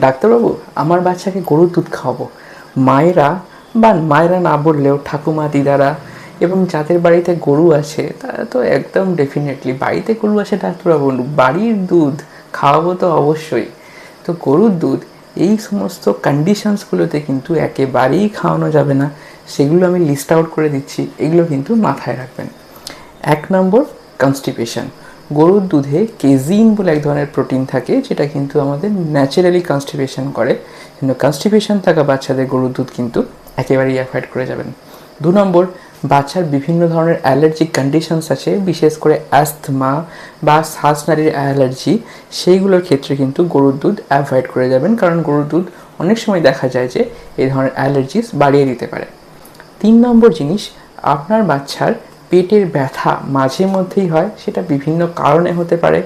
ডাক্তারবাবু, আমার বাচ্চাকে গরুর দুধ খাওয়াবো। মায়েরা বা মায়েরা না বললেও ঠাকুমা, দিদারা এবং যাদের বাড়িতে গরু আছে তারা তো একদম ডেফিনেটলি, বাড়িতে গরু আছে ডাক্তারবাবু, বাড়ির দুধ খাওয়াবো তো অবশ্যই। তো গরুর দুধ এই সমস্ত কন্ডিশনসগুলোতে কিন্তু একেবারেই খাওয়ানো যাবে না। সেগুলো আমি লিস্ট আউট করে দিচ্ছি, এগুলো কিন্তু মাথায় রাখবেন। 1 নম্বর, কনস্টিপেশন। গরুর দুধে কেজিন বলে এক ধরনের প্রোটিন থাকে, যেটা কিন্তু আমাদের ন্যাচারালি কনস্টিপেশন করে। কিন্তু কনস্টিপেশন থাকা বাচ্চাদের গরুর দুধ কিন্তু একেবারেই অ্যাভয়েড করে যাবেন। 2 নম্বর, বাচ্চার বিভিন্ন ধরনের অ্যালার্জিক কন্ডিশনস আছে, বিশেষ করে অ্যাস্থমা বা শ্বাসনালীর অ্যালার্জি, সেইগুলোর ক্ষেত্রে কিন্তু গরুর দুধ অ্যাভয়েড করে যাবেন, কারণ গরুর দুধ অনেক সময় দেখা যায় যে এই ধরনের অ্যালার্জিস বাড়িয়ে দিতে পারে। 3 নম্বর জিনিস, আপনার বাচ্চার পেটের ব্যথা মাঝে মধ্যেই হয়, সেটা বিভিন্ন কারণে হতে পারে,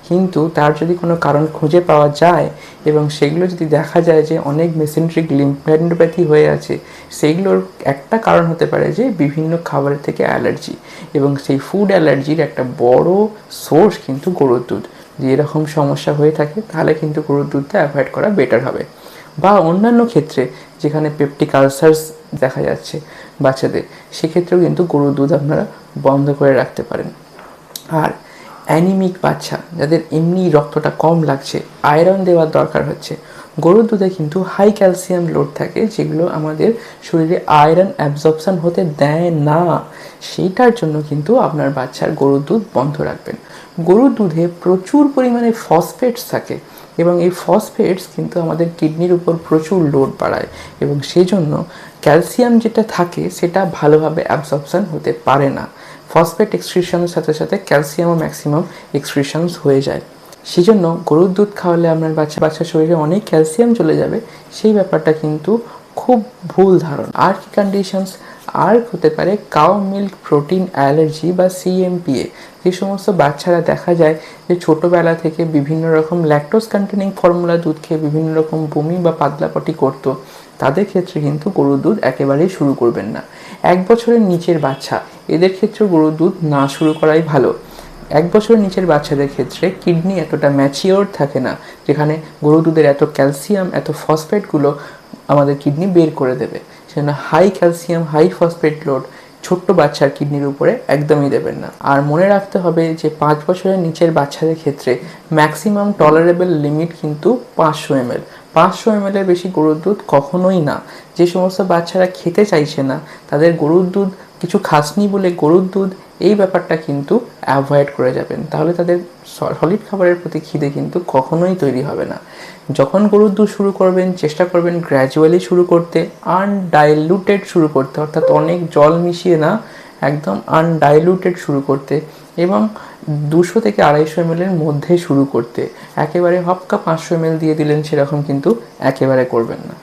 কিন্তু তার যদি কোনো কারণ খুঁজে পাওয়া যায় এবং সেগুলো যদি দেখা যায় যে অনেক মেসেন্ট্রিক লিম্ফ্যাডিনোপ্যাথি হয়ে আছে, সেইগুলোর একটা কারণ হতে পারে যে বিভিন্ন খাবারের থেকে অ্যালার্জি, এবং সেই ফুড অ্যালার্জির একটা বড় সোর্স কিন্তু গরুর দুধ। যদি এরকম সমস্যা হয়ে থাকে তাহলে কিন্তু গরুর দুধটা অ্যাভয়েড করা বেটার হবে। বা অন্যান্য ক্ষেত্রে যেখানে পেপটিক আলসার্স দেখা যাচ্ছে বাচ্চাদের, সেক্ষেত্রেও কিন্তু গরুর দুধ আপনারা বন্ধ করে রাখতে পারেন। আর অ্যানিমিক বাচ্চা, যাদের এমনি রক্তটা কম লাগছে, আয়রন দেওয়ার দরকার হচ্ছে, গরুর দুধে কিন্তু হাই ক্যালসিয়াম লোড থাকে, যেগুলো আমাদের শরীরে আয়রন অ্যাবজর্পশন হতে দেয় না। সেইটার জন্য কিন্তু আপনার বাচ্চার গরুর দুধ বন্ধ রাখবেন। গরুর দুধে প্রচুর পরিমাণে ফসফেটস থাকে, এবং এই ফসফেটস কিন্তু আমাদের কিডনির উপর প্রচুর লোড বাড়ায়, এবং সেজন্য ক্যালসিয়াম যেটা থাকে সেটা ভালোভাবে অ্যাবজর্পশন হতে পারে না। ফসফেট এক্সক্রিশনের সাথে সাথে ক্যালসিয়ামও ম্যাক্সিমাম এক্সক্রিশনস হয়ে যায়। সেই জন্য গরুর দুধ খাওয়ালে আপনার বাচ্চার শরীরে অনেক ক্যালসিয়াম চলে যাবে, সেই ব্যাপারটা কিন্তু খুব ভুল ধারণা। আর কি কন্ডিশনস? আর হতে পারে কাউ মিল্ক প্রোটিন অ্যালার্জি বা সিএমপিএ। যে সমস্ত বাচ্চারা দেখা যায় যে ছোটোবেলা থেকে বিভিন্ন রকম ল্যাকটোজ কন্টেনিং ফর্মুলা দুধ খেয়ে বিভিন্ন রকম বমি বা পাতলাপটি করতো, তাদের ক্ষেত্রে কিন্তু গরুর দুধ একেবারেই শুরু করবেন না। 1 বছরের নিচের বাচ্চা, এদের ক্ষেত্রেও গরুর দুধ না শুরু করাই ভালো। 1 বছরের নিচের বাচ্চাদের ক্ষেত্রে কিডনি এতটা ম্যাচিওর থাকে না, যেখানে গরু দুধের এত ক্যালসিয়াম, এত ফসফেটগুলো আমাদের কিডনি বের করে দেবে। সেজন্য high calcium, high phosphate load ছোট্ট বাচ্চার কিডনির উপরে একদমই দেবেন না। আর মনে রাখতে হবে যে 5 বছরের নিচের বাচ্চাদের ক্ষেত্রে ম্যাক্সিমাম টলারেবল লিমিট কিন্তু 500 ml। 500 ml এর বেশি গরুর দুধ কখনোই না। যে সমস্ত বাচ্চারা খেতে চাইছে না, তাদের গরুর দুধ কিছু খাসনি বলে গরুর দুধ, এই ব্যাপারটা কিন্তু অ্যাভয়েড করে যাবেন, তাহলে তাদের সলিড খাবারের প্রতি খিদে কিন্তু কখনোই তৈরি হবে না। যখন গরুর দুধ শুরু করবেন, চেষ্টা করবেন গ্র্যাজুয়ালি শুরু করতে, আনডাইলুটেড শুরু করতে, অর্থাৎ অনেক জল মিশিয়ে না, একদম আনডাইলুটেড শুরু করতে, এবং 200 থেকে 250 ml এর মধ্যে শুরু করতে। একেবারে হপকা 500 ml দিয়ে দিলেন সেরকম কিন্তু একেবারে করবেন না।